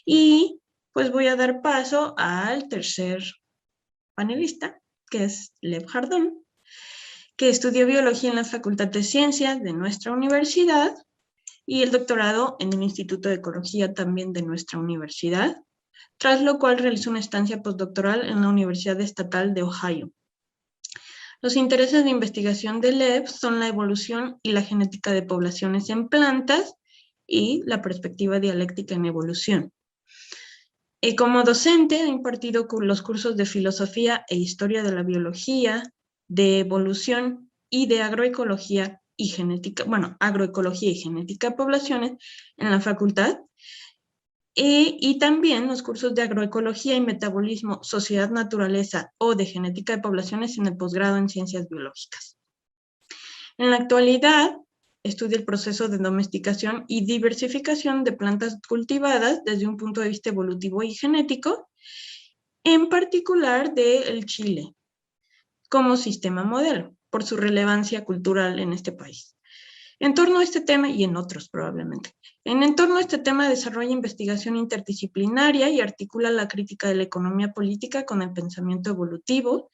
Y pues voy a dar paso al tercer panelista, que es Lev Jardón, que estudió biología en la Facultad de Ciencias de nuestra universidad y el doctorado en el Instituto de Ecología también de nuestra universidad, tras lo cual realizó una estancia postdoctoral en la Universidad Estatal de Ohio. Los intereses de investigación de Lev son la evolución y la genética de poblaciones en plantas y la perspectiva dialéctica en evolución. Como docente ha impartido los cursos de filosofía e historia de la biología, de evolución y de agroecología y genética, agroecología y genética de poblaciones en la facultad, y también los cursos de agroecología y metabolismo, sociedad, naturaleza o de genética de poblaciones en el posgrado en ciencias biológicas. En la actualidad, estudia el proceso de domesticación y diversificación de plantas cultivadas desde un punto de vista evolutivo y genético, en particular del Chile, como sistema modelo, por su relevancia cultural en este país. En torno a este tema, y en otros probablemente, en torno a este tema desarrolla investigación interdisciplinaria y articula la crítica de la economía política con el pensamiento evolutivo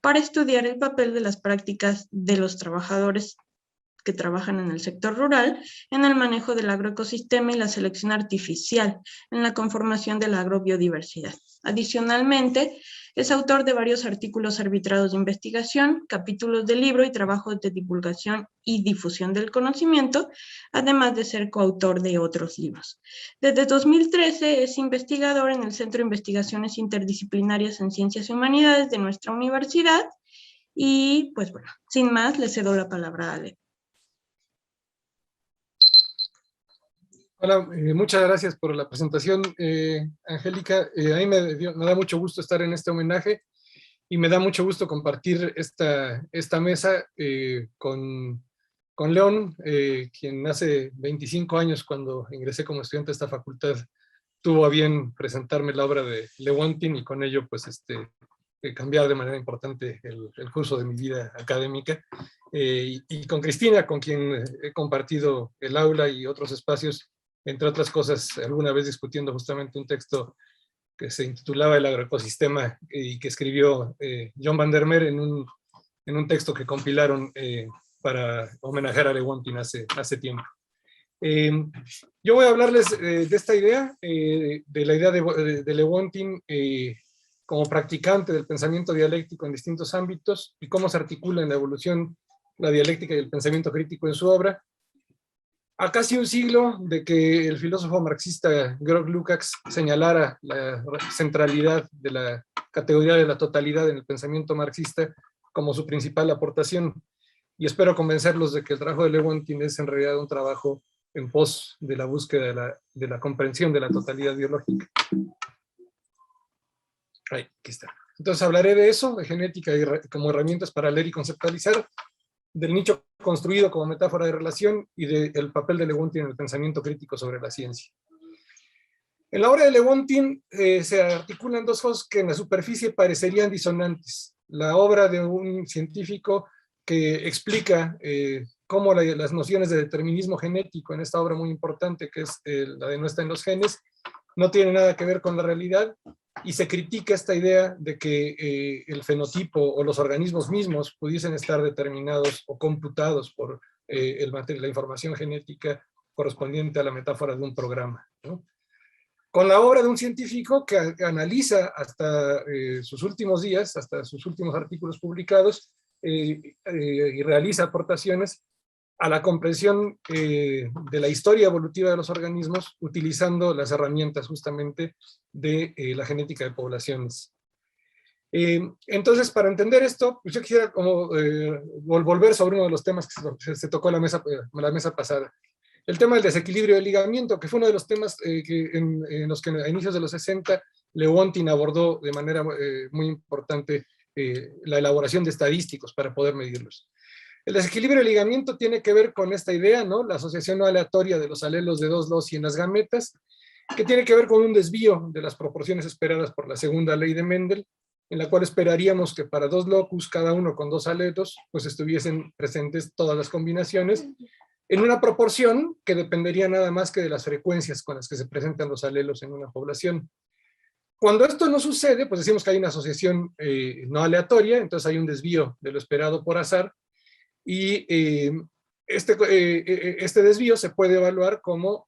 para estudiar el papel de las prácticas de los trabajadores que trabajan en el sector rural, en el manejo del agroecosistema y la selección artificial, en la conformación de la agrobiodiversidad. Adicionalmente, es autor de varios artículos arbitrados de investigación, capítulos de libro y trabajos de divulgación y difusión del conocimiento, además de ser coautor de otros libros. Desde 2013 es investigador en el Centro de Investigaciones Interdisciplinarias en Ciencias y Humanidades de nuestra universidad y, pues bueno, sin más, le cedo la palabra a Ale. Hola, muchas gracias por la presentación, Angélica. A mí me da mucho gusto estar en este homenaje y me da mucho gusto compartir esta mesa con León, quien hace 25 años, cuando ingresé como estudiante a esta facultad, tuvo a bien presentarme la obra de Lewontin y con ello pues cambiar de manera importante el curso de mi vida académica. Y con Cristina, con quien he compartido el aula y otros espacios, entre otras cosas, alguna vez discutiendo justamente un texto que se intitulaba El agroecosistema y que escribió John van der Meer en un texto que compilaron para homenajear a Lewontin hace tiempo. Yo voy a hablarles de esta idea, de la idea de Lewontin como practicante del pensamiento dialéctico en distintos ámbitos y cómo se articula en la evolución la dialéctica y el pensamiento crítico en su obra. A casi un siglo de que el filósofo marxista Georg Lukács señalara la centralidad de la categoría de la totalidad en el pensamiento marxista como su principal aportación, y espero convencerlos de que el trabajo de Lewontin es en realidad un trabajo en pos de la búsqueda de la comprensión de la totalidad biológica. Ahí, aquí está. Entonces hablaré de eso, de genética como herramientas para leer y conceptualizar, del nicho construido como metáfora de relación y del papel de Lewontin en el pensamiento crítico sobre la ciencia. En la obra de Lewontin se articulan dos cosas que en la superficie parecerían disonantes. La obra de un científico que explica cómo las nociones de determinismo genético en esta obra muy importante, que es la de no está en los genes, no tiene nada que ver con la realidad, y se critica esta idea de que el fenotipo o los organismos mismos pudiesen estar determinados o computados por la información genética correspondiente a la metáfora de un programa, ¿no? Con la obra de un científico que analiza hasta sus últimos días, hasta sus últimos artículos publicados, y realiza aportaciones a la comprensión de la historia evolutiva de los organismos utilizando las herramientas justamente de la genética de poblaciones. Entonces, para entender esto, pues yo quisiera como volver sobre uno de los temas que se tocó en la mesa pasada. El tema del desequilibrio del ligamiento, que fue uno de los temas en los que a inicios de los 60 Lewontin abordó de manera muy importante la elaboración de estadísticos para poder medirlos. El desequilibrio del ligamiento tiene que ver con esta idea, ¿no? La asociación no aleatoria de los alelos de dos loci en las gametas, que tiene que ver con un desvío de las proporciones esperadas por la segunda ley de Mendel, en la cual esperaríamos que para dos locus, cada uno con dos alelos, pues estuviesen presentes todas las combinaciones, en una proporción que dependería nada más que de las frecuencias con las que se presentan los alelos en una población. Cuando esto no sucede, pues decimos que hay una asociación no aleatoria, entonces hay un desvío de lo esperado por azar, y este desvío se puede evaluar como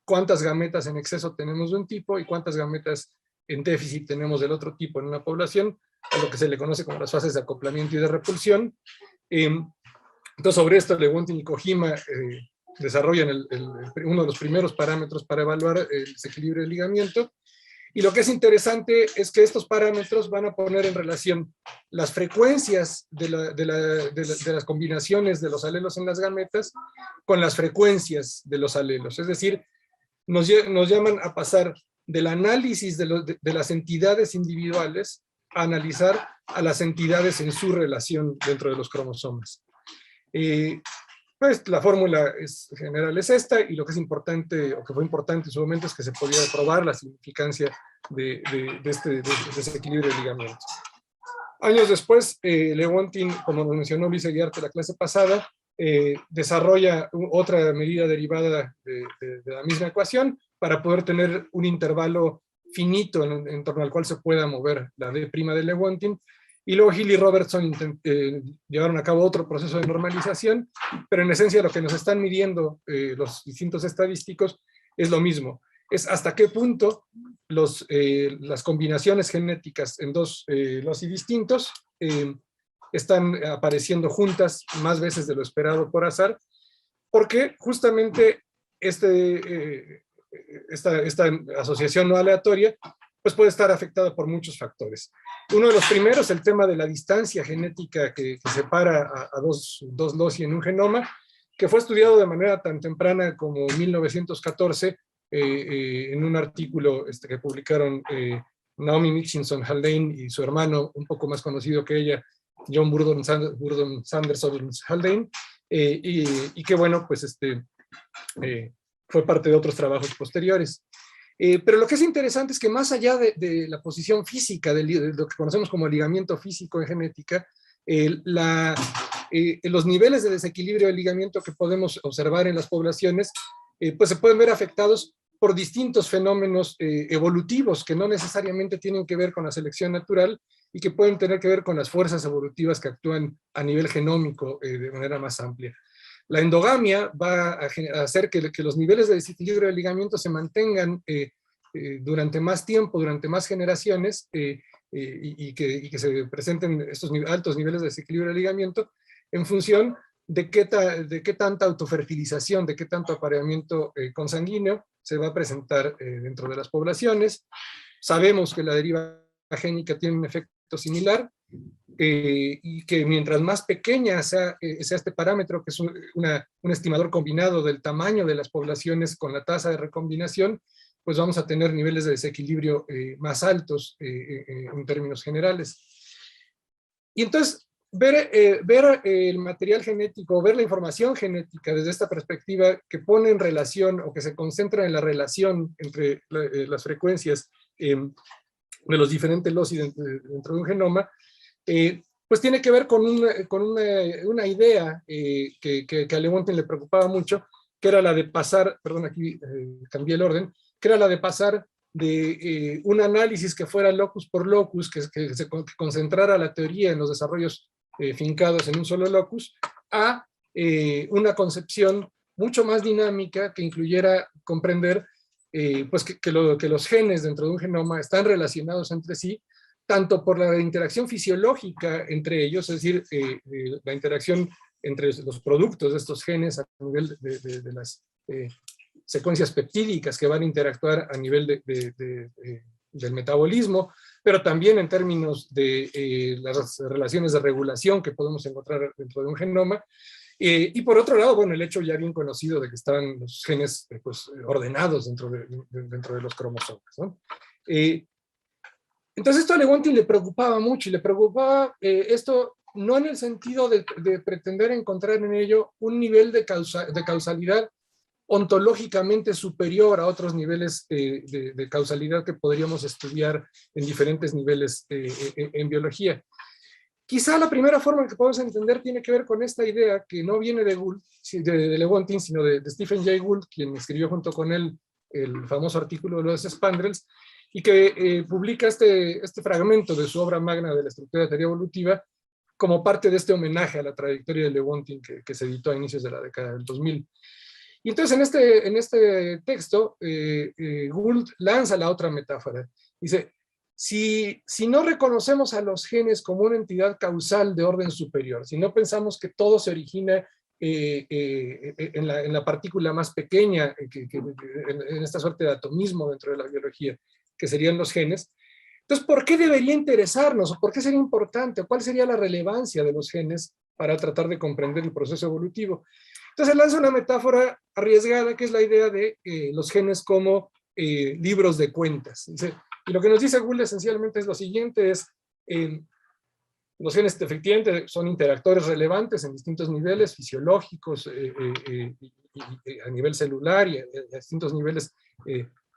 cuántas gametas en exceso tenemos de un tipo y cuántas gametas en déficit tenemos del otro tipo en una población, a lo que se le conoce como las fases de acoplamiento y de repulsión. Entonces, sobre esto, Lewontin y Kojima desarrollan uno de los primeros parámetros para evaluar el desequilibrio de ligamiento. Y lo que es interesante es que estos parámetros van a poner en relación las frecuencias de las combinaciones de los alelos en las gametas con las frecuencias de los alelos. Es decir, nos llaman a pasar del análisis de las entidades individuales a analizar a las entidades en su relación dentro de los cromosomas. Pues la fórmula general es esta, y lo que es importante, o que fue importante en su momento, es que se podía probar la significancia de este desequilibrio de ligamientos. Años después, Lewontin, como nos mencionó Luis Eguiarte la clase pasada, desarrolla otra medida derivada de la misma ecuación para poder tener un intervalo finito en torno al cual se pueda mover la D' de Lewontin. Y luego Hill y Robertson llevaron a cabo otro proceso de normalización, pero en esencia lo que nos están midiendo los distintos estadísticos es lo mismo. Es hasta qué punto las combinaciones genéticas en dos loci distintos están apareciendo juntas más veces de lo esperado por azar, porque justamente esta asociación no aleatoria pues puede estar afectada por muchos factores. Uno de los primeros, el tema de la distancia genética que separa a dos loci en un genoma, que fue estudiado de manera tan temprana como 1914 en un artículo que publicaron Naomi Mitchinson Haldane y su hermano, un poco más conocido que ella, John Burdon Sanderson Haldane, y que bueno, pues fue parte de otros trabajos posteriores. Pero lo que es interesante es que más allá de la posición física, de lo que conocemos como ligamiento físico en genética, los niveles de desequilibrio del ligamiento que podemos observar en las poblaciones, pues se pueden ver afectados por distintos fenómenos evolutivos que no necesariamente tienen que ver con la selección natural y que pueden tener que ver con las fuerzas evolutivas que actúan a nivel genómico de manera más amplia. La endogamia va a hacer que los niveles de desequilibrio del ligamiento se mantengan durante más tiempo, durante más generaciones, y que se presenten estos altos niveles de desequilibrio del ligamiento en función de qué tanta autofertilización, de qué tanto apareamiento consanguíneo se va a presentar dentro de las poblaciones. Sabemos que la deriva génica tiene un efecto similar, y que mientras más pequeña sea este parámetro, que es un estimador combinado del tamaño de las poblaciones con la tasa de recombinación, pues vamos a tener niveles de desequilibrio más altos en términos generales. Y entonces, ver el material genético, ver la información genética desde esta perspectiva que pone en relación o que se concentra en la relación entre las frecuencias de los diferentes loci dentro de un genoma, pues tiene que ver con una idea que a Lewontin le preocupaba mucho, que era la de pasar, perdón, aquí cambié el orden, que era la de pasar de un análisis que fuera locus por locus, que concentrara la teoría en los desarrollos fincados en un solo locus, a una concepción mucho más dinámica que incluyera comprender pues que los genes dentro de un genoma están relacionados entre sí, tanto por la interacción fisiológica entre ellos, es decir, la interacción entre los productos de estos genes a nivel de las secuencias peptídicas que van a interactuar a nivel del metabolismo, pero también en términos de las relaciones de regulación que podemos encontrar dentro de un genoma. Y por otro lado, bueno, el hecho ya bien conocido de que estaban los genes pues, ordenados dentro de los cromosomas, ¿no? Entonces esto a Lewontin le preocupaba mucho, y le preocupaba esto no en el sentido de pretender encontrar en ello un nivel de causalidad ontológicamente superior a otros niveles de causalidad que podríamos estudiar en diferentes niveles en biología, Quizá la primera forma en que podemos entender tiene que ver con esta idea que no viene de Gould, de Lewontin, sino de Stephen Jay Gould, quien escribió junto con él el famoso artículo de los spandrels, y que publica este fragmento de su obra magna de la estructura de teoría evolutiva como parte de este homenaje a la trayectoria de Lewontin que se editó a inicios de la década del 2000. Y entonces en este texto, Gould lanza la otra metáfora. Dice, si no reconocemos a los genes como una entidad causal de orden superior, si no pensamos que todo se origina en la partícula más pequeña, en esta suerte de atomismo dentro de la biología, que serían los genes, entonces, ¿por qué debería interesarnos? ¿O por qué sería importante? ¿O cuál sería la relevancia de los genes para tratar de comprender el proceso evolutivo? Entonces lanza una metáfora arriesgada, que es la idea de los genes como libros de cuentas. Y lo que nos dice Gould esencialmente es lo siguiente, los genes efectivamente son interactores relevantes en distintos niveles fisiológicos, a nivel celular y a distintos niveles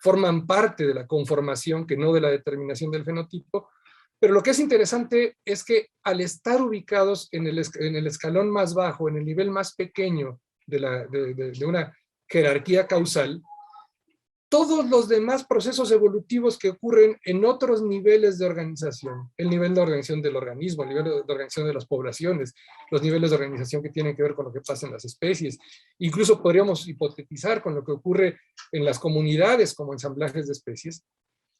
forman parte de la conformación, que no de la determinación del fenotipo, pero lo que es interesante es que al estar ubicados en el escalón más bajo, en el nivel más pequeño de una jerarquía causal, todos los demás procesos evolutivos que ocurren en otros niveles de organización, el nivel de organización del organismo, el nivel de organización de las poblaciones, los niveles de organización que tienen que ver con lo que pasa en las especies, incluso podríamos hipotetizar con lo que ocurre en las comunidades como ensamblajes de especies,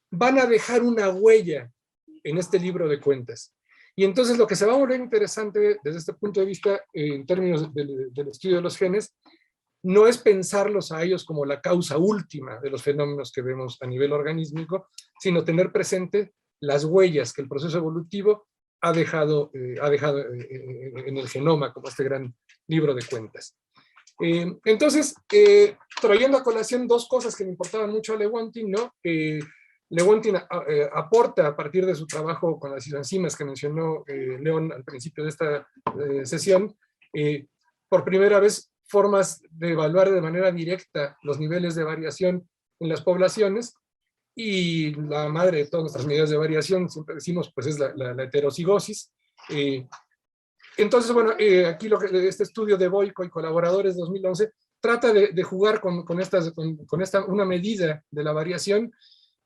van a dejar una huella en este libro de cuentas. Y entonces lo que se va a volver interesante desde este punto de vista, en términos del estudio de los genes, no es pensarlos a ellos como la causa última de los fenómenos que vemos a nivel organísmico, sino tener presente las huellas que el proceso evolutivo ha dejado en el genoma, como este gran libro de cuentas. Entonces, trayendo a colación dos cosas que me importaban mucho a Lewontin, ¿no? Lewontin aporta a partir de su trabajo con las isoenzimas que mencionó León al principio de esta sesión, por primera vez formas de evaluar de manera directa los niveles de variación en las poblaciones, y la madre de todas nuestras medidas de variación, siempre decimos, pues es la heterocigosis. Entonces, bueno, aquí este estudio de Boyko y colaboradores 2011 trata de jugar con una medida de la variación,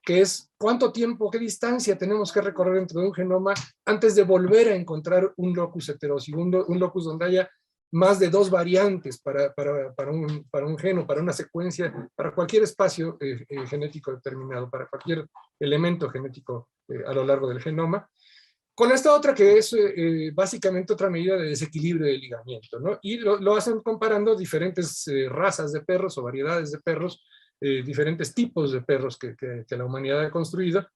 que es cuánto tiempo, qué distancia tenemos que recorrer dentro de un genoma antes de volver a encontrar un locus heterocigo, un locus donde haya más de dos variantes para un geno, para una secuencia, para cualquier espacio genético determinado, para cualquier elemento genético a lo largo del genoma. Con esta otra que es básicamente otra medida de desequilibrio de ligamiento, ¿no? Y lo hacen comparando diferentes razas de perros o variedades de perros, diferentes tipos de perros que la humanidad ha construido,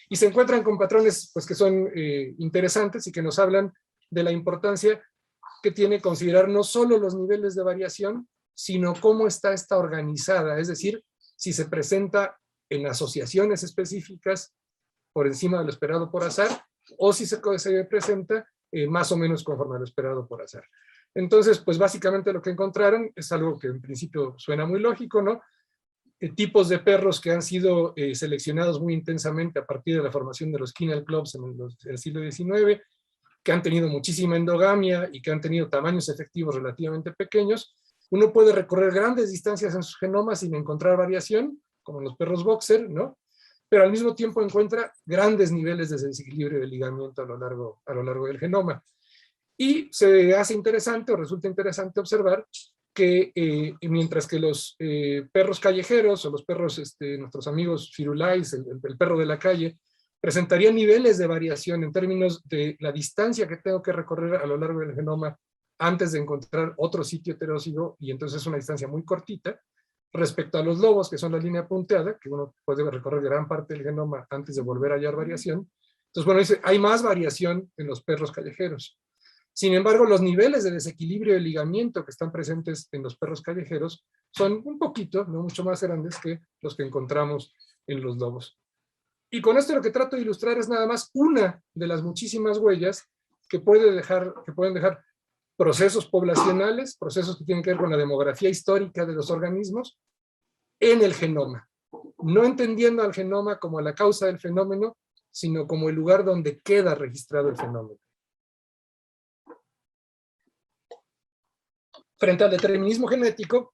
y se encuentran con patrones pues, que son interesantes y que nos hablan de la importancia que tiene considerar no solo los niveles de variación, sino cómo está esta organizada, es decir, si se presenta en asociaciones específicas por encima de lo esperado por azar, o si se presenta más o menos conforme a lo esperado por azar. Entonces, pues básicamente lo que encontraron es algo que en principio suena muy lógico, ¿no? Tipos de perros que han sido seleccionados muy intensamente a partir de la formación de los kennel clubs en el siglo XIX, que han tenido muchísima endogamia y que han tenido tamaños efectivos relativamente pequeños. Uno puede recorrer grandes distancias en sus genomas sin encontrar variación, como en los perros boxer, ¿no? Pero al mismo tiempo encuentra grandes niveles de desequilibrio de ligamiento a lo largo del genoma. Y se hace interesante, o resulta interesante observar, que mientras que los perros callejeros, o los perros, nuestros amigos firulais, el perro de la calle, presentarían niveles de variación en términos de la distancia que tengo que recorrer a lo largo del genoma antes de encontrar otro sitio heterocigo, y entonces es una distancia muy cortita, respecto a los lobos, que son la línea punteada, que uno puede recorrer gran parte del genoma antes de volver a hallar variación. Entonces, bueno, dice, hay más variación en los perros callejeros. Sin embargo, los niveles de desequilibrio de ligamiento que están presentes en los perros callejeros son un poquito, no mucho más grandes que los que encontramos en los lobos. Y con esto lo que trato de ilustrar es nada más una de las muchísimas huellas que pueden dejar procesos poblacionales, procesos que tienen que ver con la demografía histórica de los organismos en el genoma. No entendiendo al genoma como la causa del fenómeno, sino como el lugar donde queda registrado el fenómeno. frente al determinismo genético,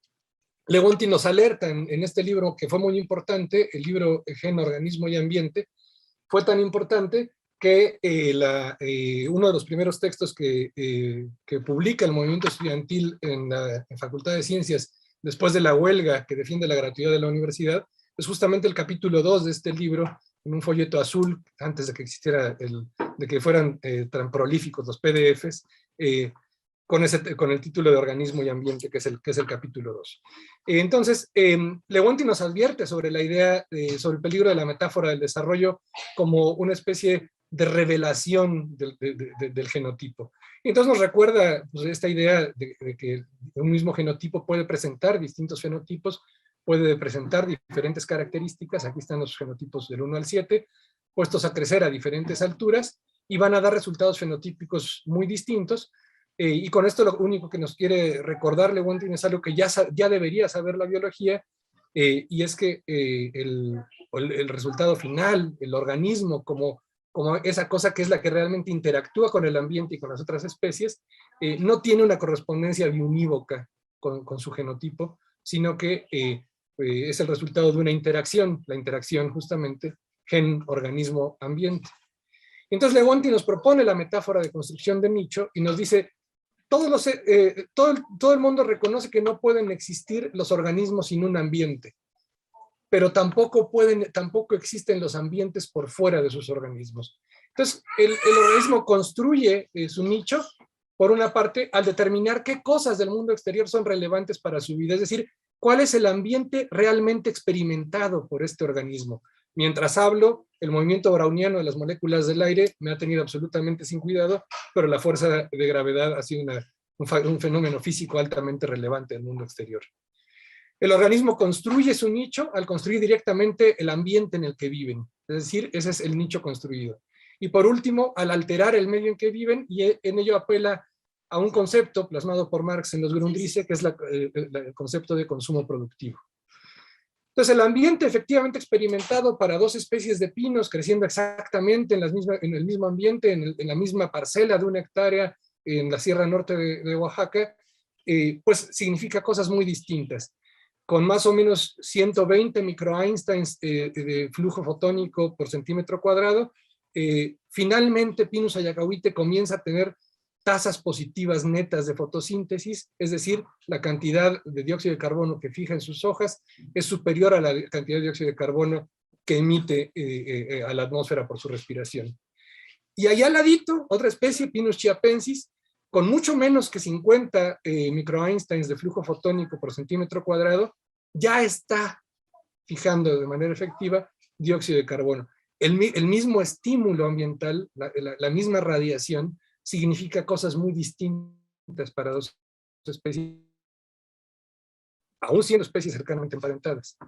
Leonti nos alerta en este libro que fue muy importante, el libro Gen, Organismo y Ambiente, fue tan importante que uno de los primeros textos que publica el movimiento estudiantil en la Facultad de Ciencias, después de la huelga que defiende la gratuidad de la universidad, es justamente el capítulo 2 de este libro, en un folleto azul, antes de que existiera, de que fueran tan prolíficos los PDFs, con el título de Organismo y Ambiente, que es el capítulo 2. Entonces, Leonti nos advierte sobre la idea, sobre el peligro de la metáfora del desarrollo como una especie de revelación del genotipo. Y entonces nos recuerda pues, esta idea de que un mismo genotipo puede presentar distintos fenotipos, puede presentar diferentes características. Aquí están los fenotipos del 1 al 7, puestos a crecer a diferentes alturas, y van a dar resultados fenotípicos muy distintos. Y con esto lo único que nos quiere recordar Leonti es algo que ya debería saber la biología, y es que el resultado final, el organismo como esa cosa que es la que realmente interactúa con el ambiente y con las otras especies, no tiene una correspondencia biunívoca con su genotipo, sino que es el resultado de una interacción, la interacción justamente gen-organismo-ambiente. Entonces Leonti nos propone la metáfora de construcción de nicho y nos dice, todo el mundo reconoce que no pueden existir los organismos sin un ambiente, pero tampoco existen los ambientes por fuera de sus organismos. Entonces, el organismo construye su nicho, por una parte, al determinar qué cosas del mundo exterior son relevantes para su vida, es decir, cuál es el ambiente realmente experimentado por este organismo. Mientras hablo, el movimiento browniano de las moléculas del aire me ha tenido absolutamente sin cuidado, pero la fuerza de gravedad ha sido un fenómeno físico altamente relevante en el mundo exterior. El organismo construye su nicho al construir directamente el ambiente en el que viven, es decir, ese es el nicho construido. Y por último, al alterar el medio en que viven, y en ello apela a un concepto plasmado por Marx en los Grundrisse, que es el concepto de consumo productivo. Entonces, el ambiente efectivamente experimentado para dos especies de pinos creciendo exactamente en el mismo ambiente, en la misma parcela de 1 hectárea en la Sierra Norte de Oaxaca, pues significa cosas muy distintas. Con más o menos 120 microeinsteins de flujo fotónico por centímetro cuadrado, finalmente Pinus ayacahuite comienza a tener tasas positivas netas de fotosíntesis, es decir, la cantidad de dióxido de carbono que fija en sus hojas es superior a la cantidad de dióxido de carbono que emite a la atmósfera por su respiración. Y allá al ladito, otra especie, Pinus chiapensis, con mucho menos que 50 microeinsteins de flujo fotónico por centímetro cuadrado, ya está fijando de manera efectiva dióxido de carbono. El mismo estímulo ambiental, la misma radiación, significa cosas muy distintas para dos especies, aún siendo especies cercanamente emparentadas.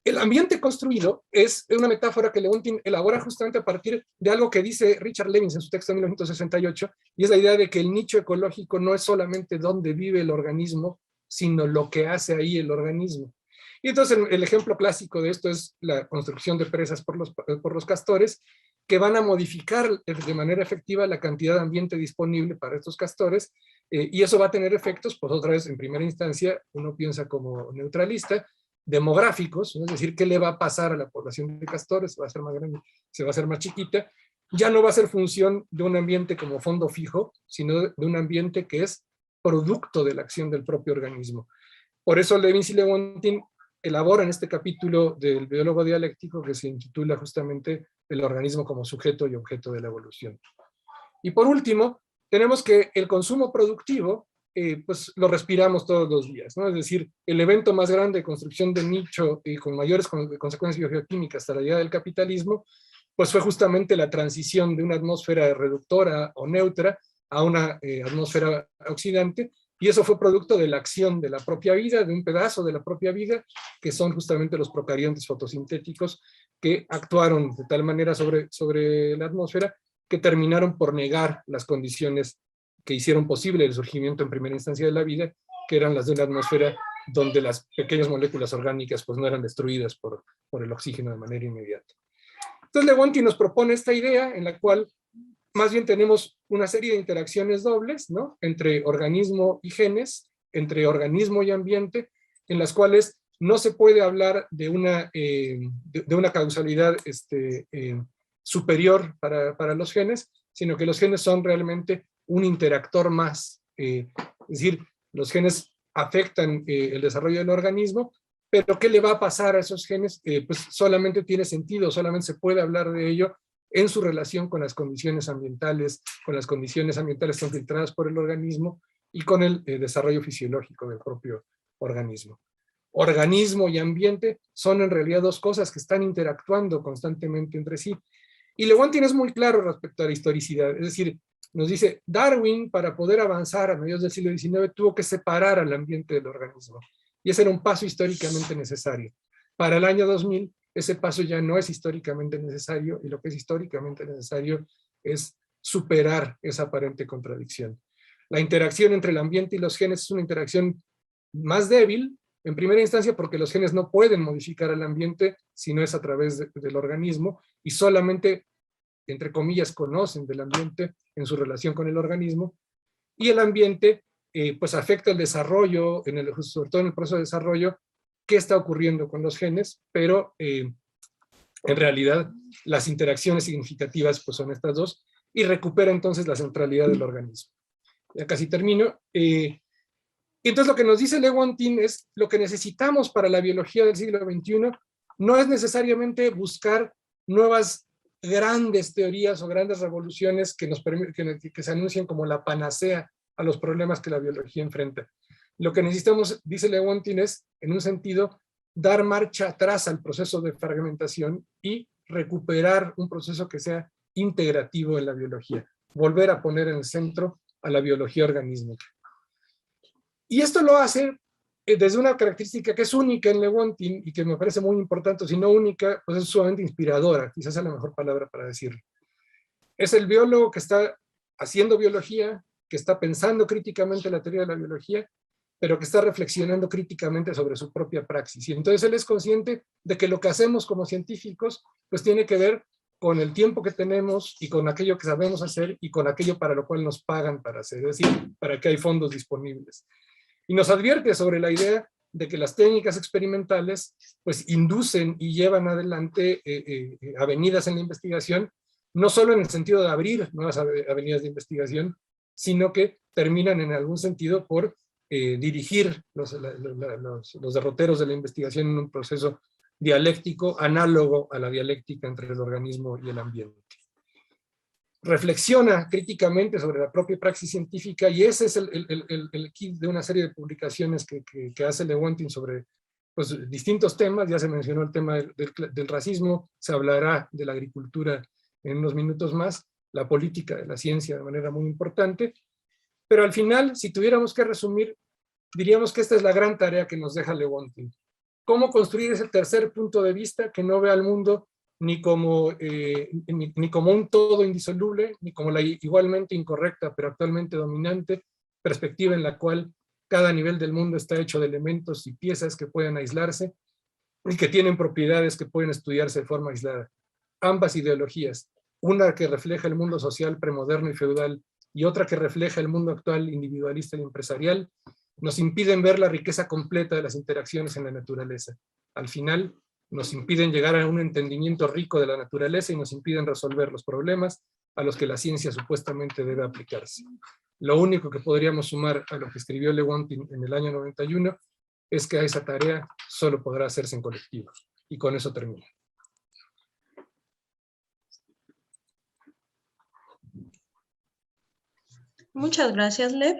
El ambiente construido es una metáfora que Leonti elabora justamente a partir de algo que dice Richard Lewins en su texto de 1968, y es la idea de que el nicho ecológico no es solamente dónde vive el organismo, sino lo que hace ahí el organismo. Y entonces el ejemplo clásico de esto es la construcción de presas por los castores, que van a modificar de manera efectiva la cantidad de ambiente disponible para estos castores, y eso va a tener efectos, pues otra vez en primera instancia, uno piensa como neutralista, demográficos, es decir, qué le va a pasar a la población de castores, se va a hacer más grande, se va a hacer más chiquita, ya no va a ser función de un ambiente como fondo fijo, sino de un ambiente que es producto de la acción del propio organismo. Por eso Lewins y Leonti elaboran este capítulo del biólogo dialéctico que se intitula justamente el organismo como sujeto y objeto de la evolución. Y por último, tenemos que el consumo productivo, pues lo respiramos todos los días, ¿no? Es decir, el evento más grande de construcción de nicho y con mayores consecuencias biogeoquímicas hasta la llegada del capitalismo, pues fue justamente la transición de una atmósfera reductora o neutra a una atmósfera oxidante, y eso fue producto de la acción de la propia vida, de un pedazo de la propia vida, que son justamente los procariontes fotosintéticos que actuaron de tal manera sobre la atmósfera que terminaron por negar las condiciones que hicieron posible el surgimiento en primera instancia de la vida, que eran las de una atmósfera donde las pequeñas moléculas orgánicas pues no eran destruidas por el oxígeno de manera inmediata. Entonces Leonti nos propone esta idea en la cual más bien tenemos una serie de interacciones dobles, ¿no?, entre organismo y genes, entre organismo y ambiente, en las cuales no se puede hablar de una causalidad superior para los genes, sino que los genes son realmente un interactor más. Es decir, los genes afectan el desarrollo del organismo, pero ¿qué le va a pasar a esos genes? Pues solamente tiene sentido, solamente se puede hablar de ello en su relación con las condiciones ambientales que son filtradas por el organismo y con el desarrollo fisiológico del propio organismo. Organismo y ambiente son en realidad dos cosas que están interactuando constantemente entre sí. Y Lewontin es muy claro respecto a la historicidad, es decir, nos dice, Darwin, para poder avanzar a mediados del siglo XIX, tuvo que separar al ambiente del organismo. Y ese era un paso históricamente necesario. Para el año 2000, ese paso ya no es históricamente necesario, y lo que es históricamente necesario es superar esa aparente contradicción. La interacción entre el ambiente y los genes es una interacción más débil, en primera instancia porque los genes no pueden modificar al ambiente si no es a través del organismo, y solamente, entre comillas, conocen del ambiente en su relación con el organismo, y el ambiente pues afecta el desarrollo, sobre todo en el proceso de desarrollo, qué está ocurriendo con los genes, pero en realidad las interacciones significativas pues son estas dos, y recupera entonces la centralidad del organismo. Ya casi termino. Y entonces lo que nos dice Lewontin es lo que necesitamos para la biología del siglo XXI no es necesariamente buscar nuevas grandes teorías o grandes revoluciones que se anuncien como la panacea a los problemas que la biología enfrenta. Lo que necesitamos, dice Lewontin, es, en un sentido, dar marcha atrás al proceso de fragmentación y recuperar un proceso que sea integrativo en la biología. Volver a poner en el centro a la biología organísmica. Y esto lo hace desde una característica que es única en Lewontin y que me parece muy importante, si no única, pues es sumamente inspiradora, quizás es la mejor palabra para decirlo. Es el biólogo que está haciendo biología, que está pensando críticamente la teoría de la biología, pero que está reflexionando críticamente sobre su propia praxis. Y entonces él es consciente de que lo que hacemos como científicos, pues tiene que ver con el tiempo que tenemos y con aquello que sabemos hacer y con aquello para lo cual nos pagan para hacer, es decir, para que hay fondos disponibles. Y nos advierte sobre la idea de que las técnicas experimentales pues inducen y llevan adelante avenidas en la investigación, no solo en el sentido de abrir nuevas avenidas de investigación, sino que terminan en algún sentido por dirigir los derroteros de la investigación en un proceso dialéctico análogo a la dialéctica entre el organismo y el ambiente. Reflexiona críticamente sobre la propia praxis científica y ese es el kit de una serie de publicaciones que hace Lewontin sobre pues, distintos temas. Ya se mencionó el tema del racismo, se hablará de la agricultura en unos minutos más, la política de la ciencia de manera muy importante, pero al final, si tuviéramos que resumir, diríamos que esta es la gran tarea que nos deja Lewontin. ¿Cómo construir ese tercer punto de vista que no ve al mundo ni como un todo indisoluble, ni como la igualmente incorrecta, pero actualmente dominante, perspectiva en la cual cada nivel del mundo está hecho de elementos y piezas que pueden aislarse y que tienen propiedades que pueden estudiarse de forma aislada? Ambas ideologías, una que refleja el mundo social premoderno y feudal y otra que refleja el mundo actual individualista y empresarial, nos impiden ver la riqueza completa de las interacciones en la naturaleza. Al final, nos impiden llegar a un entendimiento rico de la naturaleza y nos impiden resolver los problemas a los que la ciencia supuestamente debe aplicarse. Lo único que podríamos sumar a lo que escribió Lewontin en el año 91 es que esa tarea solo podrá hacerse en colectivo. Y con eso termino. Muchas gracias, Lev.